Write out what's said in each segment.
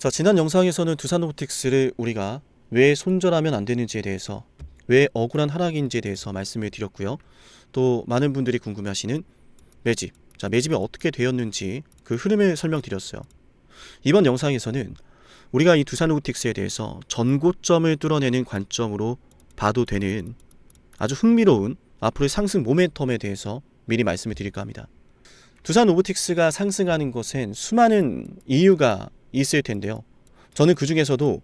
자, 지난 영상에서는 두산로보틱스를 우리가 왜 손절하면 안 되는지에 대해서, 왜 억울한 하락인지에 대해서 말씀을 드렸고요. 또 많은 분들이 궁금해하시는 매집, 자, 매집이 어떻게 되었는지 그 흐름을 설명드렸어요. 이번 영상에서는 우리가 이 두산로보틱스에 대해서 전고점을 뚫어내는 관점으로 봐도 되는 아주 흥미로운 앞으로의 상승 모멘텀에 대해서 미리 말씀을 드릴까 합니다. 두산로보틱스가 상승하는 것엔 수많은 이유가 있을 텐데요. 저는 그 중에서도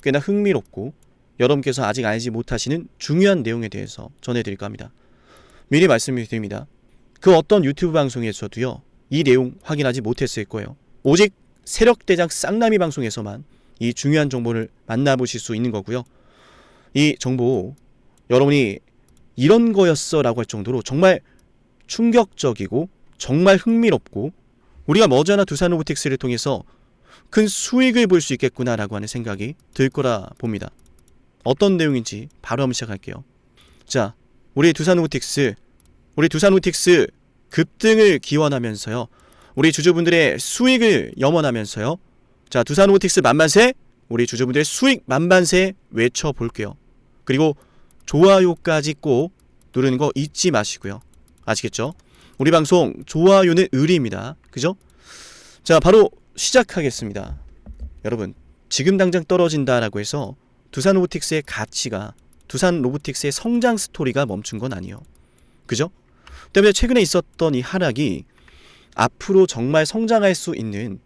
꽤나 흥미롭고 여러분께서 아직 알지 못하시는 중요한 내용에 대해서 전해드릴까 합니다. 미리 말씀을 드립니다. 그 어떤 유튜브 방송에서도요, 이 내용 확인하지 못했을 거예요. 오직 세력대장 쌍남이 방송에서만 이 중요한 정보를 만나보실 수 있는 거고요. 이 정보 여러분이 이런 거였어 라고 할 정도로 정말 충격적이고 정말 흥미롭고 우리가 머지않아 두산로보틱스를 통해서 큰 수익을 볼 수 있겠구나 라고 하는 생각이 들 거라 봅니다. 어떤 내용인지 바로 한번 시작할게요. 자, 우리 두산로보틱스 급등을 기원하면서요, 우리 주주분들의 수익을 염원하면서요, 자, 두산로보틱스 만만세, 우리 주주분들의 수익 만만세 외쳐볼게요. 그리고 좋아요까지 꼭 누르는 거 잊지 마시고요. 아시겠죠? 우리 방송 좋아요는 의리입니다. 그죠? 자, 바로 시작하겠습니다. 여러분, 지금 당장 떨어진다라고 해서 두산로보틱스의 가치가, 두산로보틱스의 성장 스토리가 멈춘 건 아니에요. 그죠? 때문에 최근에 있었던 이 하락이 앞으로 정말 성장할 수 있는,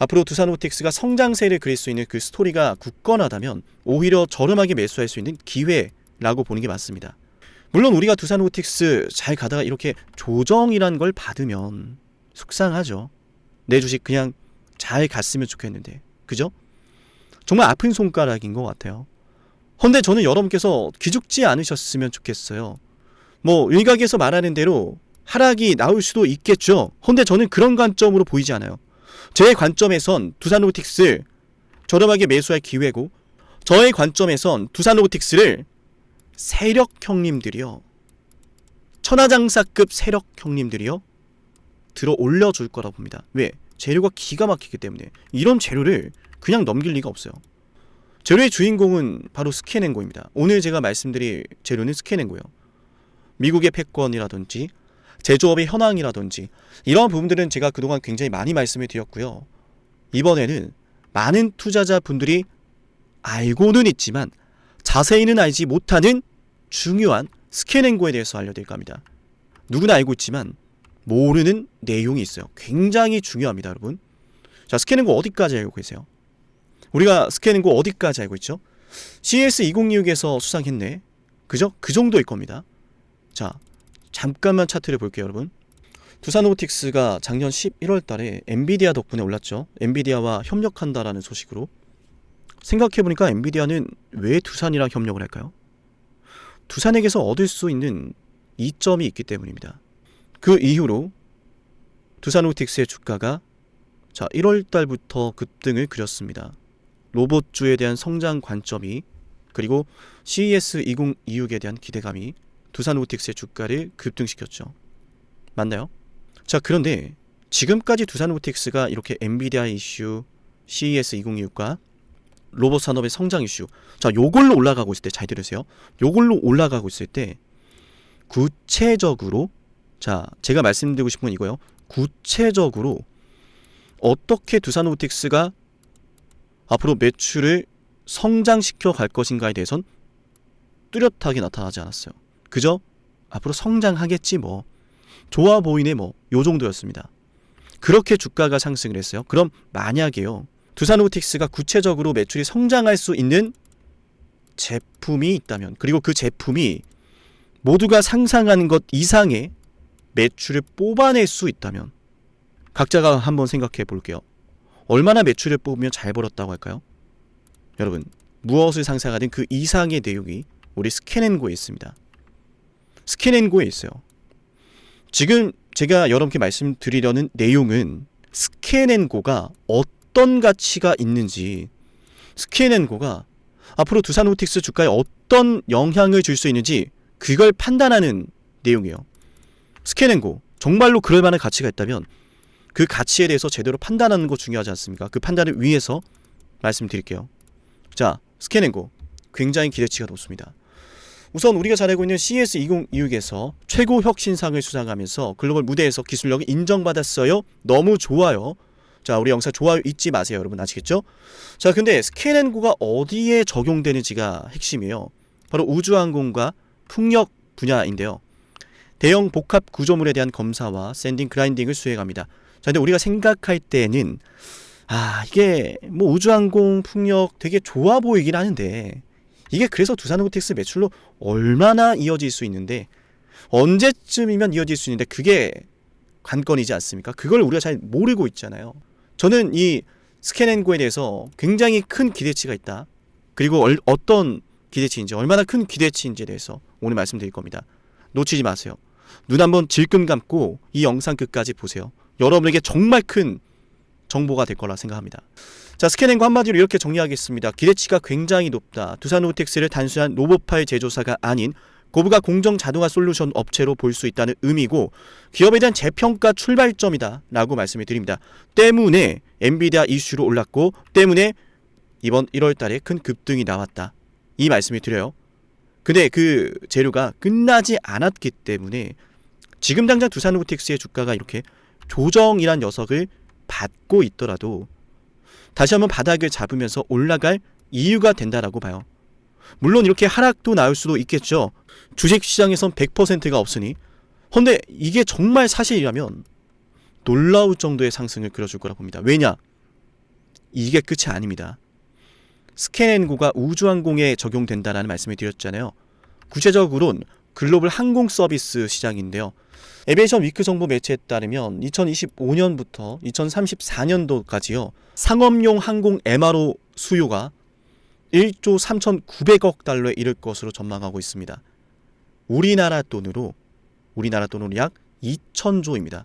앞으로 두산로보틱스가 성장세를 그릴 수 있는 그 스토리가 굳건하다면 오히려 저렴하게 매수할 수 있는 기회라고 보는 게 맞습니다. 물론 우리가 두산로보틱스 잘 가다가 이렇게 조정이란 걸 받으면 속상하죠. 내 주식 그냥 잘 갔으면 좋겠는데, 그죠? 정말 아픈 손가락인 것 같아요. 헌데 저는 여러분께서 기죽지 않으셨으면 좋겠어요. 뭐 일각에서 말하는 대로 하락이 나올 수도 있겠죠. 헌데 저는 그런 관점으로 보이지 않아요. 제 관점에선 두산로보틱스 저렴하게 매수할 기회고, 저의 관점에선 두산로보틱스를 세력 형님들이요, 천하장사급 세력 형님들이요 들어 올려줄 거라고 봅니다. 왜? 재료가 기가 막히기 때문에. 이런 재료를 그냥 넘길 리가 없어요. 재료의 주인공은 바로 스캔앤고입니다. 오늘 제가 말씀드릴 재료는 스캔앤고예요. 미국의 패권이라든지 제조업의 현황이라든지 이런 부분들은 제가 그동안 굉장히 많이 말씀을 드렸고요. 이번에는 많은 투자자분들이 알고는 있지만 자세히는 알지 못하는 중요한 스캔앤고에 대해서 알려드릴까 합니다. 누구나 알고 있지만 모르는 내용이 있어요. 굉장히 중요합니다, 여러분. 자, 스캔앤고 어디까지 알고 계세요? 우리가 스캔앤고 어디까지 알고 있죠? CES 2026에서 수상했네. 그죠? 그 정도일 겁니다. 자, 잠깐만 차트를 볼게요, 여러분. 두산로보틱스가 작년 11월 달에 엔비디아 덕분에 올랐죠. 엔비디아와 협력한다라는 소식으로. 생각해보니까 엔비디아는 왜 두산이랑 협력을 할까요? 두산에게서 얻을 수 있는 이점이 있기 때문입니다. 그 이후로 두산로보틱스의 주가가, 자, 1월 달부터 급등을 그렸습니다. 로봇주에 대한 성장 관점이, 그리고 CES 2026에 대한 기대감이 두산로보틱스의 주가를 급등시켰죠. 맞나요? 자, 그런데 지금까지 두산로보틱스가 이렇게 엔비디아 이슈, CES 2026과 로봇 산업의 성장 이슈, 자, 요걸로 올라가고 있을 때, 잘 들으세요. 요걸로 올라가고 있을 때 구체적으로, 자, 제가 말씀드리고 싶은 건 이거예요. 구체적으로 어떻게 두산로보틱스가 앞으로 매출을 성장시켜 갈 것인가에 대해선 뚜렷하게 나타나지 않았어요. 그저 앞으로 성장하겠지 뭐, 좋아 보이네 뭐, 요 정도였습니다. 그렇게 주가가 상승을 했어요. 그럼 만약에요, 두산로보틱스가 구체적으로 매출이 성장할 수 있는 제품이 있다면, 그리고 그 제품이 모두가 상상하는 것 이상의 매출을 뽑아낼 수 있다면, 각자가 한번 생각해 볼게요. 얼마나 매출을 뽑으면 잘 벌었다고 할까요? 여러분, 무엇을 상상하든 그 이상의 내용이 우리 스캔앤고에 있습니다. 스캔앤고에 있어요. 지금 제가 여러분께 말씀드리려는 내용은 스캔앤고가 어떤 가치가 있는지, 스캔앤고가 앞으로 두산로보틱스 주가에 어떤 영향을 줄 수 있는지 그걸 판단하는 내용이에요. 스캔앤고 정말로 그럴 만한 가치가 있다면 그 가치에 대해서 제대로 판단하는 거 중요하지 않습니까? 그 판단을 위해서 말씀드릴게요. 자, 스캔앤고 굉장히 기대치가 높습니다. 우선 우리가 잘 알고 있는 CES 2026에서 최고 혁신상을 수상하면서 글로벌 무대에서 기술력이 인정받았어요. 너무 좋아요. 자, 우리 영상 좋아요 잊지 마세요. 여러분 아시겠죠? 자, 근데 스캔앤고가 어디에 적용되는지가 핵심이에요. 바로 우주항공과 풍력 분야인데요. 대형 복합 구조물에 대한 검사와 샌딩 그라인딩을 수행합니다. 자, 근데 우리가 생각할 때는 이게 뭐 우주항공 풍력 되게 좋아 보이긴 하는데 이게 그래서 두산로보틱스 매출로 얼마나 이어질 수 있는데 언제쯤이면 이어질 수 있는데 그게 관건이지 않습니까? 그걸 우리가 잘 모르고 있잖아요. 저는 이 스캔앤고에 대해서 굉장히 큰 기대치가 있다. 그리고 어떤 기대치인지 얼마나 큰 기대치인지에 대해서 오늘 말씀드릴 겁니다. 놓치지 마세요. 눈 한번 질끈 감고 이 영상 끝까지 보세요. 여러분에게 정말 큰 정보가 될 거라 생각합니다. 자, 스캔앤고 한마디로 이렇게 정리하겠습니다. 기대치가 굉장히 높다. 두산로보틱스를 단순한 로봇파일 제조사가 아닌 고부가 공정 자동화 솔루션 업체로 볼 수 있다는 의미고 기업에 대한 재평가 출발점이다 라고 말씀을 드립니다. 때문에 엔비디아 이슈로 올랐고 때문에 이번 1월달에 큰 급등이 나왔다. 이 말씀을 드려요. 근데 그 재료가 끝나지 않았기 때문에 지금 당장 두산로보틱스의 주가가 이렇게 조정이란 녀석을 받고 있더라도 다시 한번 바닥을 잡으면서 올라갈 이유가 된다라고 봐요. 물론 이렇게 하락도 나올 수도 있겠죠. 주식시장에선 100%가 없으니. 근데 이게 정말 사실이라면 놀라울 정도의 상승을 그려줄 거라 봅니다. 왜냐? 이게 끝이 아닙니다. 스캔앤고가 우주항공에 적용된다라는 말씀을 드렸잖아요. 구체적으로는 글로벌 항공 서비스 시장인데요. 에비에이션 위크 정보 매체에 따르면 2025년부터 2034년도까지요. 상업용 항공 MRO 수요가 1조 3,900억 달러에 이를 것으로 전망하고 있습니다. 우리나라 돈으로 약 2,000조입니다.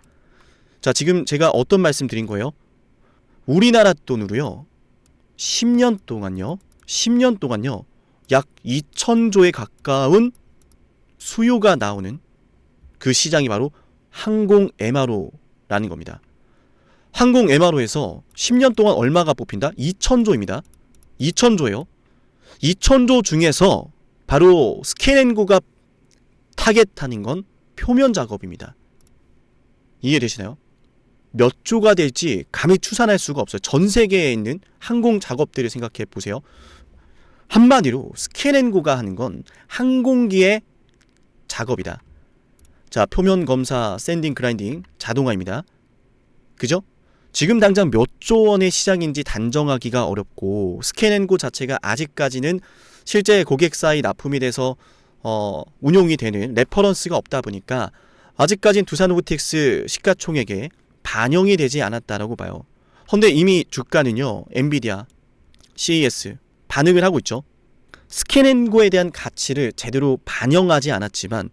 자, 지금 제가 어떤 말씀 드린 거예요? 우리나라 돈으로요. 10년 동안요. 약 2,000조에 가까운 수요가 나오는 그 시장이 바로 항공 MRO라는 겁니다. 항공 MRO에서 10년 동안 얼마가 뽑힌다? 2,000조입니다. 2,000조예요. 2,000조 중에서 바로 스캔앤고가 타겟하는 건 표면 작업입니다. 이해되시나요? 몇 조가 될지 감히 추산할 수가 없어요. 전 세계에 있는 항공 작업들을 생각해 보세요. 한마디로 스캔앤고가 하는 건 항공기의 작업이다. 자, 표면 검사, 샌딩, 그라인딩, 자동화입니다. 그죠? 지금 당장 몇 조 원의 시장인지 단정하기가 어렵고 스캔앤고 자체가 아직까지는 실제 고객사의 납품이 돼서 운용이 되는 레퍼런스가 없다 보니까 아직까지는 두산로보틱스 시가총액에 반영이 되지 않았다라고 봐요. 근데 이미 주가는요. 엔비디아, CES 반응을 하고 있죠. 스캔앤고에 대한 가치를 제대로 반영하지 않았지만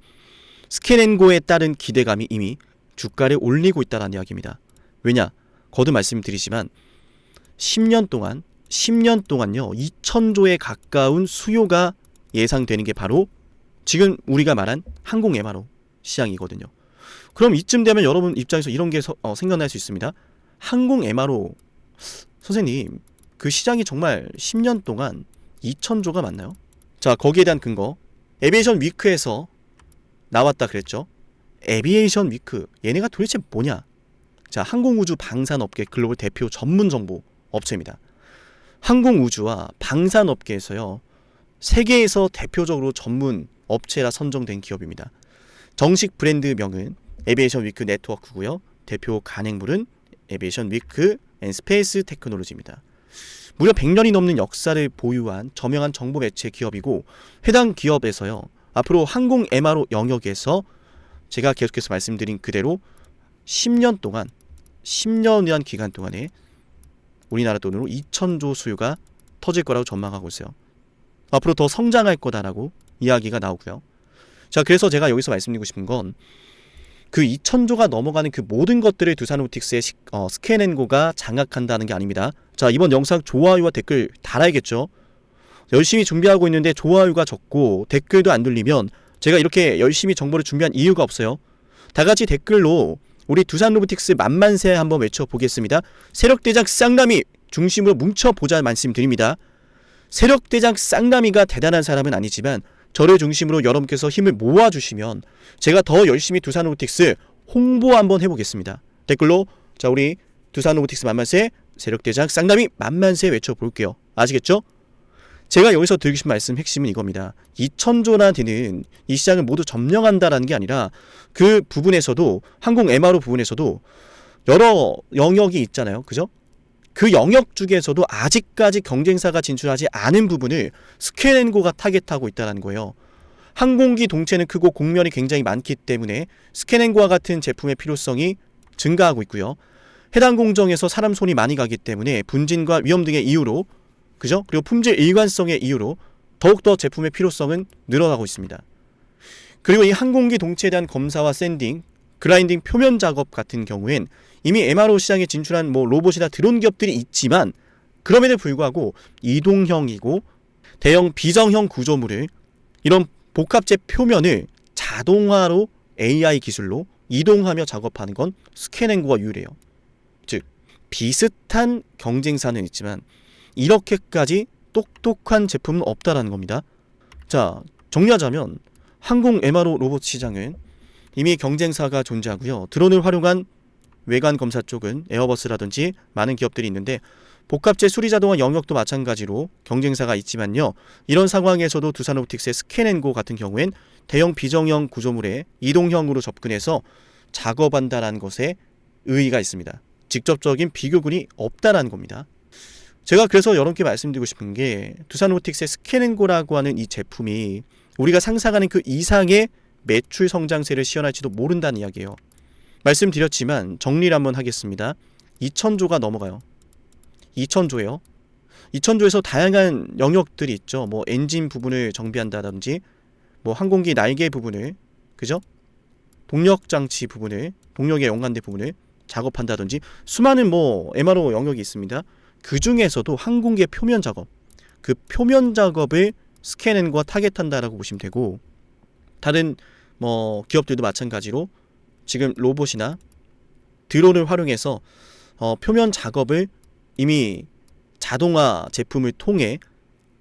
스캔앤고에 따른 기대감이 이미 주가를 올리고 있다는 이야기입니다. 왜냐? 거듭 말씀드리지만 10년 동안요 2,000조에 가까운 수요가 예상되는 게 바로 지금 우리가 말한 항공 MRO 시장이거든요. 그럼 이쯤 되면 여러분 입장에서 이런 게 생각날 수 있습니다. 항공 MRO 선생님, 그 시장이 정말 10년 동안 2,000조가 맞나요? 자, 거기에 대한 근거 에비에이션 위크에서 나왔다 그랬죠. 에비에이션 위크 얘네가 도대체 뭐냐? 자, 항공우주 방산업계 글로벌 대표 전문 정보 업체입니다. 항공우주와 방산업계에서요. 세계에서 대표적으로 전문 업체라 선정된 기업입니다. 정식 브랜드명은 에비에이션 위크 네트워크고요. 대표 간행물은 에비에이션 위크 앤 스페이스 테크놀로지입니다. 무려 100년이 넘는 역사를 보유한 저명한 정보 매체 기업이고 해당 기업에서요. 앞으로 항공 MRO 영역에서 제가 계속해서 말씀드린 그대로 10년이란 기간 동안에 우리나라 돈으로 2,000조 수요가 터질 거라고 전망하고 있어요. 앞으로 더 성장할 거다라고 이야기가 나오고요. 자, 그래서 제가 여기서 말씀드리고 싶은 건 그 2,000조가 넘어가는 그 모든 것들을 두산로보틱스의 스캔앤고가 장악한다는 게 아닙니다. 자, 이번 영상 좋아요와 댓글 달아야겠죠. 열심히 준비하고 있는데 좋아요가 적고 댓글도 안 눌리면 제가 이렇게 열심히 정보를 준비한 이유가 없어요. 다 같이 댓글로 우리 두산로보틱스 만만세 한번 외쳐보겠습니다. 세력대장 쌍남이 중심으로 뭉쳐보자 말씀드립니다. 세력대장 쌍남이가 대단한 사람은 아니지만 저를 중심으로 여러분께서 힘을 모아주시면 제가 더 열심히 두산로보틱스 홍보 한번 해보겠습니다. 댓글로 자 우리 두산로보틱스 만만세 세력대장 쌍남이 만만세 외쳐볼게요. 아시겠죠? 제가 여기서 드리고 싶은 말씀 핵심은 이겁니다. 2000조나 되는 이 시장을 모두 점령한다라는 게 아니라 그 부분에서도 항공 MRO 부분에서도 여러 영역이 있잖아요. 그죠? 그 영역 중에서도 아직까지 경쟁사가 진출하지 않은 부분을 스캔앤고가 타겟하고 있다는 거예요. 항공기 동체는 크고 공면이 굉장히 많기 때문에 스캔앤고와 같은 제품의 필요성이 증가하고 있고요. 해당 공정에서 사람 손이 많이 가기 때문에 분진과 위험 등의 이유로 그죠? 그리고 품질 일관성의 이유로 더욱더 제품의 필요성은 늘어나고 있습니다. 그리고 이 항공기 동체에 대한 검사와 샌딩, 그라인딩 표면 작업 같은 경우엔 이미 MRO 시장에 진출한 로봇이나 드론 기업들이 있지만 그럼에도 불구하고 이동형이고 대형 비정형 구조물을 이런 복합재 표면을 자동화로 AI 기술로 이동하며 작업하는 건 스캔앤고가 유일해요. 즉 비슷한 경쟁사는 있지만 이렇게까지 똑똑한 제품은 없다라는 겁니다. 자, 정리하자면 항공 MRO 로봇 시장은 이미 경쟁사가 존재하고요. 드론을 활용한 외관 검사 쪽은 에어버스라든지 많은 기업들이 있는데 복합재 수리자동화 영역도 마찬가지로 경쟁사가 있지만요. 이런 상황에서도 두산로보틱스의 스캔앤고 같은 경우엔 대형 비정형 구조물에 이동형으로 접근해서 작업한다라는 것에 의의가 있습니다. 직접적인 비교군이 없다라는 겁니다. 제가 그래서 여러분께 말씀드리고 싶은 게 두산로보틱스의 스캔앤고라고 하는 이 제품이 우리가 상상하는 그 이상의 매출 성장세를 시현할지도 모른다는 이야기예요. 말씀드렸지만 정리를 한번 하겠습니다. 2000조가 넘어가요. 2000조예요. 2000조에서 다양한 영역들이 있죠. 엔진 부분을 정비한다든지 항공기 날개 부분을 그죠? 동력 장치 부분을 동력에 연관된 부분을 작업한다든지 수많은 MRO 영역이 있습니다. 그 중에서도 항공기의 표면 작업, 그 표면 작업을 스캔앤고가 타겟한다라고 보시면 되고 다른 기업들도 마찬가지로 지금 로봇이나 드론을 활용해서 표면 작업을 이미 자동화 제품을 통해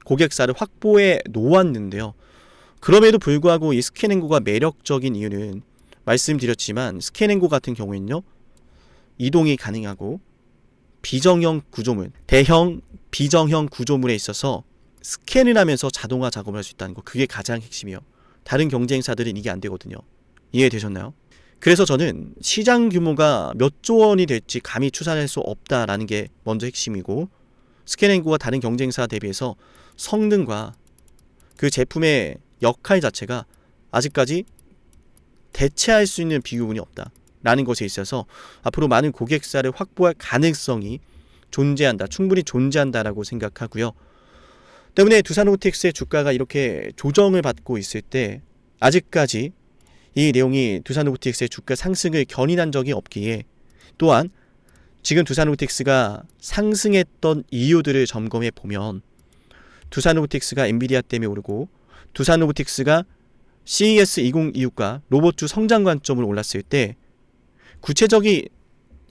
고객사를 확보해 놓았는데요. 그럼에도 불구하고 이 스캔앤고가 매력적인 이유는 말씀드렸지만 스캔앤고 같은 경우에는요. 이동이 가능하고 비정형 구조물, 대형 비정형 구조물에 있어서 스캔을 하면서 자동화 작업을 할 수 있다는 거 그게 가장 핵심이에요. 다른 경쟁사들은 이게 안 되거든요. 이해되셨나요? 그래서 저는 시장 규모가 몇 조 원이 될지 감히 추산할 수 없다라는 게 먼저 핵심이고 스캔앤고가 다른 경쟁사 대비해서 성능과 그 제품의 역할 자체가 아직까지 대체할 수 있는 비교군이 없다라는 것에 있어서 앞으로 많은 고객사를 확보할 가능성이 존재한다, 충분히 존재한다라고 생각하고요. 때문에 두산로보틱스의 주가가 이렇게 조정을 받고 있을 때 아직까지 이 내용이 두산로보틱스의 주가 상승을 견인한 적이 없기에 또한 지금 두산로보틱스가 상승했던 이유들을 점검해 보면 두산로보틱스가 엔비디아 때문에 오르고 두산로보틱스가 CES 2026과 로봇주 성장 관점으로 올랐을 때 구체적인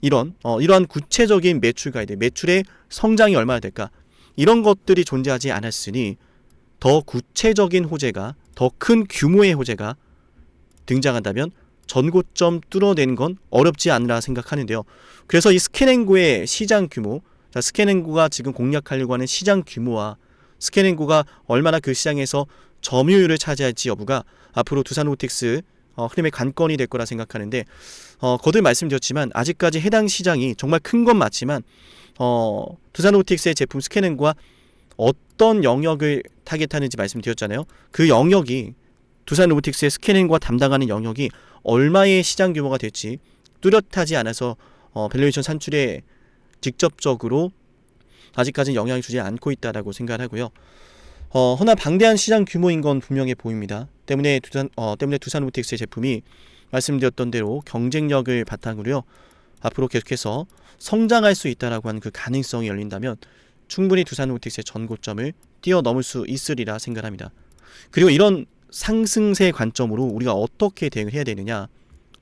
이러한 구체적인 매출 가이드, 매출의 성장이 얼마나 될까 이런 것들이 존재하지 않았으니 더 구체적인 호재가 더 큰 규모의 호재가 등장한다면 전고점 뚫어내는 건 어렵지 않으라 생각하는데요. 그래서 이 스캔앤고의 시장 규모, 스캔앤고가 지금 공략하려고 하는 시장 규모와 스캔앤고가 얼마나 그 시장에서 점유율을 차지할지 여부가 앞으로 두산로보틱스 흐름의 관건이 될 거라 생각하는데 거듭 말씀드렸지만 아직까지 해당 시장이 정말 큰 건 맞지만 두산로보틱스의 제품 스캔앤고가 어떤 영역을 타겟하는지 말씀드렸잖아요. 그 영역이 두산로보틱스의 스캔앤고가 담당하는 영역이 얼마의 시장 규모가 될지 뚜렷하지 않아서 밸류에이션 산출에 직접적으로 아직까지는 영향을 주지 않고 있다라고 생각을 하고요. 허나 방대한 시장 규모인 건 분명해 보입니다. 때문에 두산로보틱스의 제품이 말씀드렸던 대로 경쟁력을 바탕으로요. 앞으로 계속해서 성장할 수 있다라고 하는 그 가능성이 열린다면 충분히 두산로보틱스의 전고점을 뛰어넘을 수 있으리라 생각합니다. 그리고 이런 상승세 관점으로 우리가 어떻게 대응을 해야 되느냐?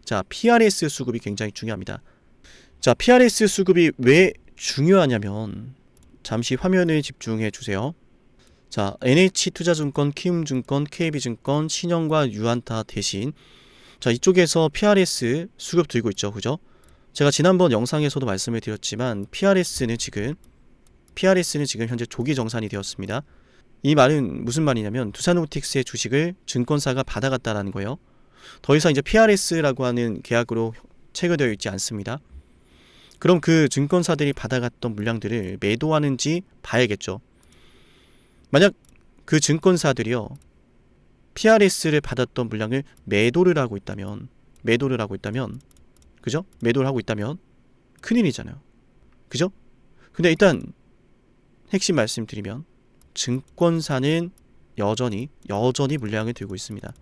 자, PRS 수급이 굉장히 중요합니다. 자, PRS 수급이 왜 중요하냐면 잠시 화면에 집중해 주세요. 자, NH투자증권, 키움증권, KB증권, 신영과 유한타 대신 자, 이쪽에서 PRS 수급 들고 있죠. 그죠? 제가 지난번 영상에서도 말씀을 드렸지만 PRS는 지금 현재 조기 정산이 되었습니다. 이 말은 무슨 말이냐면 두산로보틱스의 주식을 증권사가 받아갔다라는 거예요. 더 이상 이제 PRS라고 하는 계약으로 체결되어 있지 않습니다. 그럼 그 증권사들이 받아갔던 물량들을 매도하는지 봐야겠죠. 만약 그 증권사들이요 PRS를 받았던 물량을 매도를 하고 있다면 그죠? 매도를 하고 있다면 큰일이잖아요. 그죠? 근데 일단 핵심 말씀드리면 증권사는 여전히 물량을 들고 있습니다.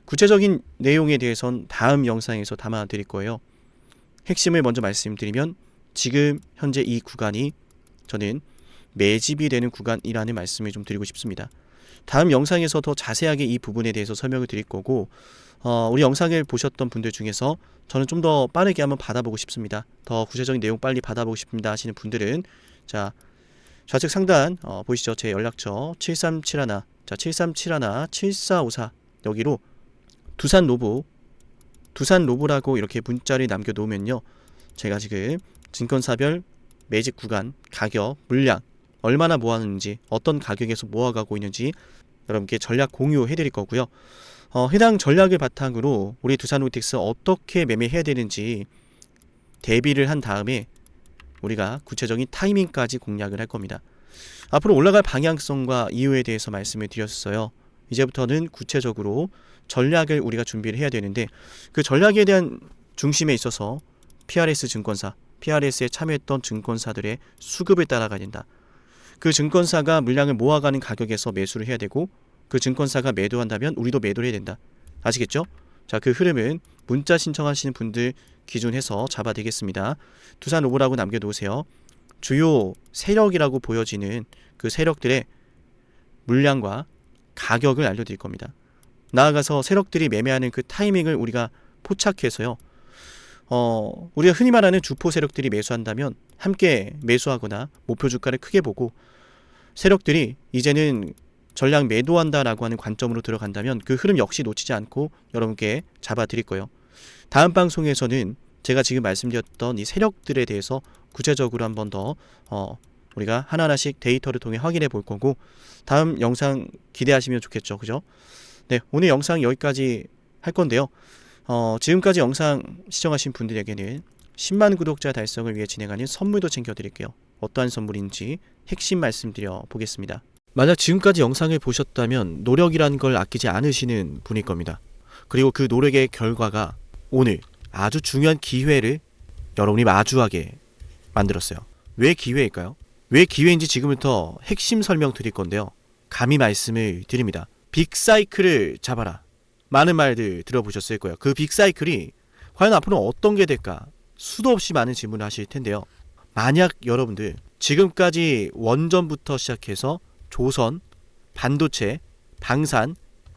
구체적인 내용에 대해선 다음 영상에서 담아 드릴 거예요. 핵심을 먼저 말씀드리면 지금 현재 이 구간이 저는 매집이 되는 구간이라는 말씀을 좀 드리고 싶습니다. 다음 영상에서 더 자세하게 이 부분에 대해서 설명을 드릴 거고 우리 영상을 보셨던 분들 중에서 저는 좀 더 빠르게 한번 받아보고 싶습니다. 더 구체적인 내용 빨리 받아보고 싶습니다 하시는 분들은 자 좌측 상단 보이시죠? 제 연락처 7371 자 7371-7454 여기로 두산로보라고 이렇게 문자를 남겨놓으면요 제가 지금 증권사별 매집 구간, 가격, 물량 얼마나 모았는지 어떤 가격에서 모아가고 있는지 여러분께 전략 공유해 드릴 거고요. 해당 전략을 바탕으로 우리 두산로보틱스 어떻게 매매해야 되는지 대비를 한 다음에 우리가 구체적인 타이밍까지 공략을 할 겁니다. 앞으로 올라갈 방향성과 이유에 대해서 말씀을 드렸어요. 이제부터는 구체적으로 전략을 우리가 준비를 해야 되는데 그 전략에 대한 중심에 있어서 PRS 증권사, PRS에 참여했던 증권사들의 수급을 따라가야 된다. 그 증권사가 물량을 모아가는 가격에서 매수를 해야 되고 그 증권사가 매도한다면 우리도 매도를 해야 된다. 아시겠죠? 자, 그 흐름은 문자 신청하시는 분들 기준해서 잡아드리겠습니다. 두산로보라고 남겨놓으세요. 주요 세력이라고 보여지는 그 세력들의 물량과 가격을 알려드릴 겁니다. 나아가서 세력들이 매매하는 그 타이밍을 우리가 포착해서요. 우리가 흔히 말하는 주포 세력들이 매수한다면 함께 매수하거나 목표 주가를 크게 보고 세력들이 이제는 전량 매도한다라고 하는 관점으로 들어간다면 그 흐름 역시 놓치지 않고 여러분께 잡아드릴 거예요. 다음 방송에서는 제가 지금 말씀드렸던 이 세력들에 대해서 구체적으로 한 번 더 우리가 하나하나씩 데이터를 통해 확인해 볼 거고 다음 영상 기대하시면 좋겠죠. 그죠? 네, 오늘 영상 여기까지 할 건데요. 지금까지 영상 시청하신 분들에게는 10만 구독자 달성을 위해 진행하는 선물도 챙겨드릴게요. 어떠한 선물인지 핵심 말씀드려 보겠습니다. 만약 지금까지 영상을 보셨다면 노력이라는 걸 아끼지 않으시는 분일 겁니다. 그리고 그 노력의 결과가 오늘 아주 중요한 기회를 여러분이 마주하게 만들었어요. 왜 기회일까요? 왜 기회인지 지금부터 핵심 설명 드릴 건데요. 감히 말씀을 드립니다. 빅사이클을 잡아라. 많은 말들 들어보셨을 거예요. 그 빅사이클이 과연 앞으로 어떤 게 될까? 수도 없이 많은 질문을 하실 텐데요. 만약 여러분들 지금까지 원전부터 시작해서 조선, 반도체, 방산,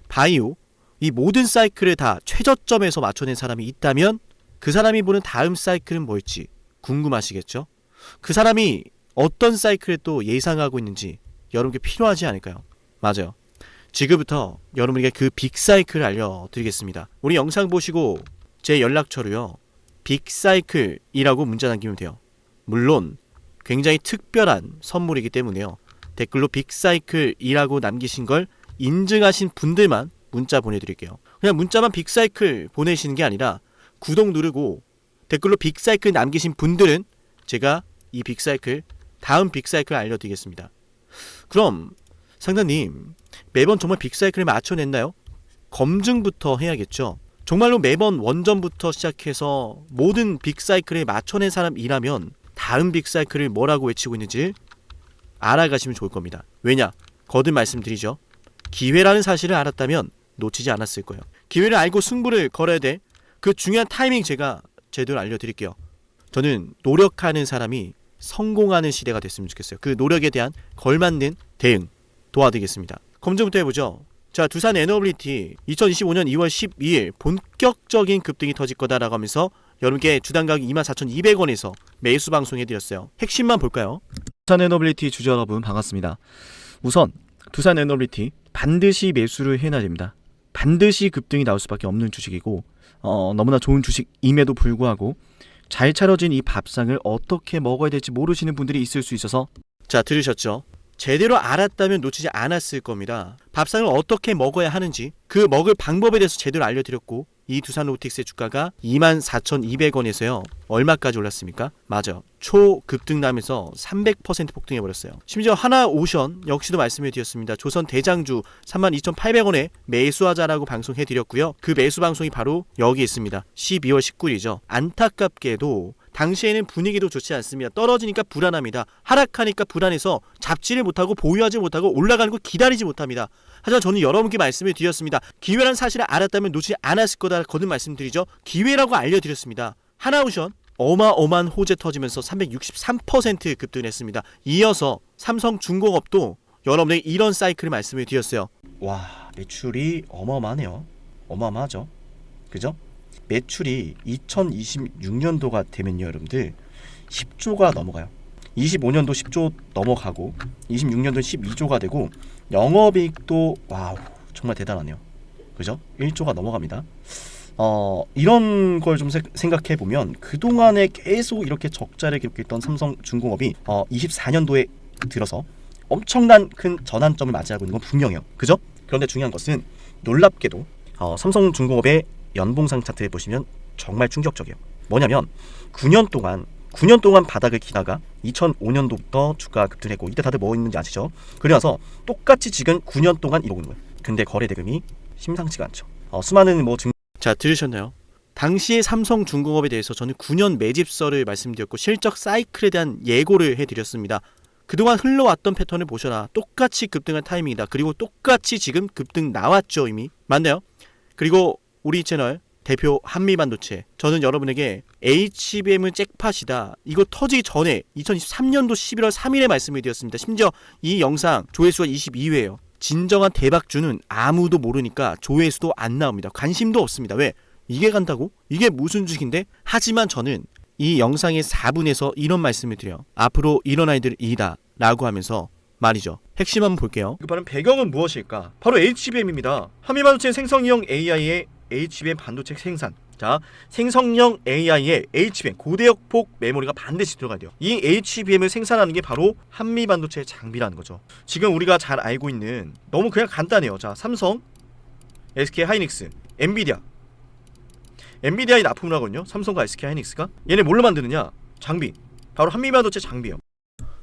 바이오 이 모든 사이클을 다 최저점에서 맞춰낸 사람이 있다면 그 사람이 보는 다음 사이클은 뭘지 궁금하시겠죠? 그 사람이 어떤 사이클을 또 예상하고 있는지 여러분께 필요하지 않을까요? 맞아요. 지금부터 여러분에게 그 빅사이클을 알려드리겠습니다. 우리 영상 보시고 제 연락처로요. 빅사이클이라고 문자 남기면 돼요. 물론 굉장히 특별한 선물이기 때문에요. 댓글로 빅사이클이라고 남기신 걸 인증하신 분들만 문자 보내드릴게요. 그냥 문자만 빅사이클 보내시는 게 아니라 구독 누르고 댓글로 빅사이클 남기신 분들은 제가 이 빅사이클 다음 빅사이클 알려드리겠습니다. 그럼 상담님 매번 정말 빅사이클을 맞춰냈나요? 검증부터 해야겠죠. 정말로 매번 원전부터 시작해서 모든 빅사이클에 맞춰낸 사람이라면 다음 빅사이클을 뭐라고 외치고 있는지 알아가시면 좋을 겁니다. 왜냐? 거듭 말씀드리죠. 기회라는 사실을 알았다면 놓치지 않았을 거예요. 기회를 알고 승부를 걸어야 돼. 그 중요한 타이밍 제가 제대로 알려드릴게요. 저는 노력하는 사람이 성공하는 시대가 됐으면 좋겠어요. 그 노력에 대한 걸맞는 대응 도와드리겠습니다. 검증부터 해보죠. 자, 두산 에너빌리티 2025년 2월 12일 본격적인 급등이 터질 거다라고 하면서 여러분께 주당 가격 24,200원에서 매수 방송해드렸어요. 핵심만 볼까요? 두산에너빌리티 주주 여러분 반갑습니다. 우선 두산에너빌리티 반드시 매수를 해놔야 됩니다. 반드시 급등이 나올 수밖에 없는 주식이고 너무나 좋은 주식임에도 불구하고 잘 차려진 이 밥상을 어떻게 먹어야 될지 모르시는 분들이 있을 수 있어서 자, 들으셨죠? 제대로 알았다면 놓치지 않았을 겁니다. 밥상을 어떻게 먹어야 하는지 그 먹을 방법에 대해서 제대로 알려드렸고 이 두산로보틱스의 주가가 24,200원에서요 얼마까지 올랐습니까? 맞아, 초급등나면서 300% 폭등해버렸어요. 심지어 하나오션 역시도 말씀해드렸습니다. 조선 대장주 32,800원에 매수하자라고 방송해드렸고요. 그 매수 방송이 바로 여기 있습니다. 12월 19일이죠. 안타깝게도 당시에는 분위기도 좋지 않습니다. 떨어지니까 불안합니다. 하락하니까 불안해서 잡지를 못하고 보유하지 못하고 올라가는 거 기다리지 못합니다. 하지만 저는 여러분께 말씀을 드렸습니다. 기회란 사실을 알았다면 놓치지 않았을 거다 거듭 말씀드리죠. 기회라고 알려드렸습니다. 하나오션 어마어마한 호재 터지면서 363% 급등했습니다. 이어서 삼성중공업도 여러분에게 이런 사이클을 말씀을 드렸어요. 와, 매출이 어마어마하네요. 어마어마하죠. 그죠? 매출이 2026년도가 되면요 여러분들 10조가 넘어가요. 25년도 10조 넘어가고 26년도 12조가 되고 영업이익도 와우 정말 대단하네요. 그죠? 1조가 넘어갑니다. 이런 걸 좀 생각해 보면 그동안에 계속 이렇게 적자를 기록했던 삼성중공업이 24년도에 들어서 엄청난 큰 전환점을 맞이하고 있는 건 분명해요. 그죠? 그런데 중요한 것은 놀랍게도 삼성중공업의 연봉상 차트에 보시면 정말 충격적이에요. 뭐냐면 9년 동안 바닥을 기다가 2005년도부터 주가 급등했고 이때 다들 뭐 있는지 아시죠? 그래서 똑같이 지금 9년 동안 이러고 있는 거예요. 근데 거래 대금이 심상치가 않죠. 수많은 자, 들으셨나요? 당시의 삼성중공업에 대해서 저는 9년 매집설을 말씀드렸고 실적 사이클에 대한 예고를 해드렸습니다. 그동안 흘러왔던 패턴을 보셔라. 똑같이 급등한 타이밍이다. 그리고 똑같이 지금 급등 나왔죠 이미. 맞나요? 그리고 우리 채널 대표 한미반도체, 저는 여러분에게 HBM은 잭팟이다, 이거 터지기 전에 2023년도 11월 3일에 말씀을 드렸습니다. 심지어 이 영상 조회수가 22회예요. 진정한 대박주는 아무도 모르니까 조회수도 안 나옵니다. 관심도 없습니다. 왜? 이게 간다고? 이게 무슨 주식인데? 하지만 저는 이 영상의 4분에서 이런 말씀을 드려요. 앞으로 이런 아이들 이다 라고 하면서 말이죠. 핵심 한번 볼게요. 그 바로 배경은 무엇일까? 바로 HBM입니다. 한미반도체 생성형 AI의 HBM 반도체 생산. 자, 생성형 AI의 HBM 고대역폭 메모리가 반드시 들어가야 돼요. 이 HBM을 생산하는 게 바로 한미반도체 장비라는 거죠. 지금 우리가 잘 알고 있는 너무 그냥 간단해요. 자, 삼성, SK하이닉스, 엔비디아의 납품을 하거든요. 삼성과 SK하이닉스가. 얘네 뭘로 만드느냐? 장비. 바로 한미반도체 장비예요.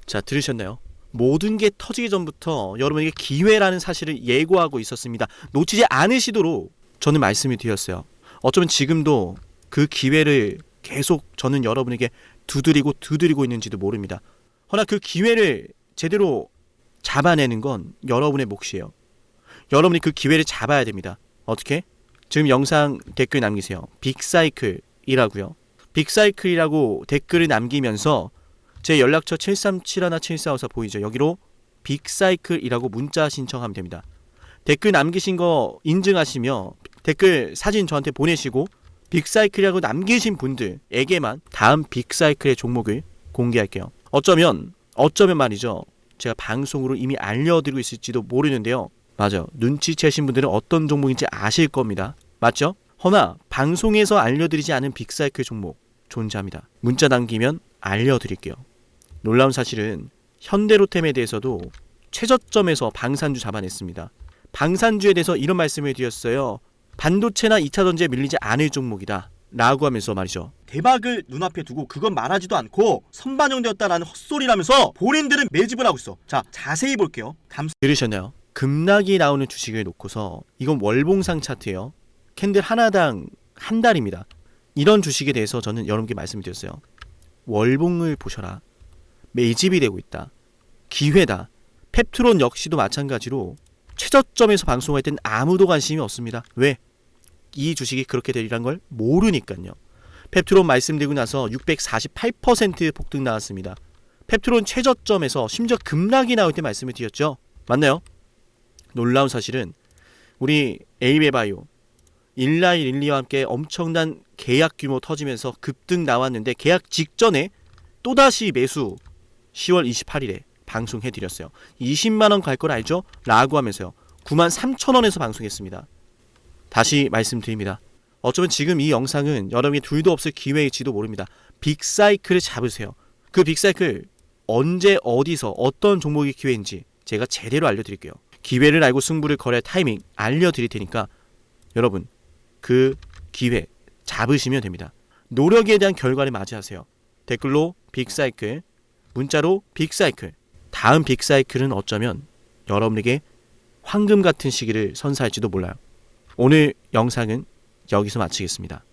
자, 들으셨나요? 모든 게 터지기 전부터 여러분에게 기회라는 사실을 예고하고 있었습니다. 놓치지 않으시도록 저는 말씀을 드렸어요. 어쩌면 지금도 그 기회를 계속 저는 여러분에게 두드리고 있는지도 모릅니다. 허나 그 기회를 제대로 잡아내는 건 여러분의 몫이에요. 여러분이 그 기회를 잡아야 됩니다. 어떻게? 지금 영상 댓글 남기세요. 빅사이클이라고요. 빅사이클이라고 댓글을 남기면서 제 연락처 737-7454 보이죠? 여기로 빅사이클이라고 문자 신청하면 됩니다. 댓글 남기신 거 인증하시며 댓글 사진 저한테 보내시고 빅사이클이라고 남기신 분들에게만 다음 빅사이클의 종목을 공개할게요. 어쩌면 말이죠, 제가 방송으로 이미 알려드리고 있을지도 모르는데요. 맞아요. 눈치채신 분들은 어떤 종목인지 아실 겁니다. 맞죠? 허나 방송에서 알려드리지 않은 빅사이클 종목 존재합니다. 문자 남기면 알려드릴게요. 놀라운 사실은 현대로템에 대해서도 최저점에서 방산주 잡아냈습니다. 방산주에 대해서 이런 말씀을 드렸어요. 반도체나 2차전지에 밀리지 않을 종목이다 라고 하면서 말이죠, 대박을 눈앞에 두고 그건 말하지도 않고 선반영되었다라는 헛소리라면서 본인들은 매집을 하고 있어. 자, 자세히 볼게요. 들으셨나요? 급락이 나오는 주식을 놓고서 이건 월봉상 차트예요. 캔들 하나당 한 달입니다. 이런 주식에 대해서 저는 여러분께 말씀드렸어요. 월봉을 보셔라. 매집이 되고 있다. 기회다. 펩트론 역시도 마찬가지로 최저점에서 방송할 땐 아무도 관심이 없습니다. 왜? 이 주식이 그렇게 되리란 걸 모르니까요. 펩트론 말씀드리고 나서 648% 폭등 나왔습니다. 펩트론 최저점에서 심지어 급락이 나올 때 말씀을 드렸죠. 맞나요? 놀라운 사실은 우리 에이베바이오, 일라이 릴리와 함께 엄청난 계약 규모 터지면서 급등 나왔는데 계약 직전에 또다시 매수 10월 28일에 방송해드렸어요. 20만원 갈 걸 알죠? 라고 하면서요. 93,000원에서 방송했습니다. 다시 말씀드립니다. 어쩌면 지금 이 영상은 여러분이 둘도 없을 기회일지도 모릅니다. 빅사이클을 잡으세요. 그 빅사이클 언제 어디서 어떤 종목이 기회인지 제가 제대로 알려드릴게요. 기회를 알고 승부를 걸어야 타이밍 알려드릴 테니까 여러분 그 기회 잡으시면 됩니다. 노력에 대한 결과를 맞이하세요. 댓글로 빅사이클, 문자로 빅사이클. 다음 빅사이클은 어쩌면 여러분에게 황금 같은 시기를 선사할지도 몰라요. 오늘 영상은 여기서 마치겠습니다.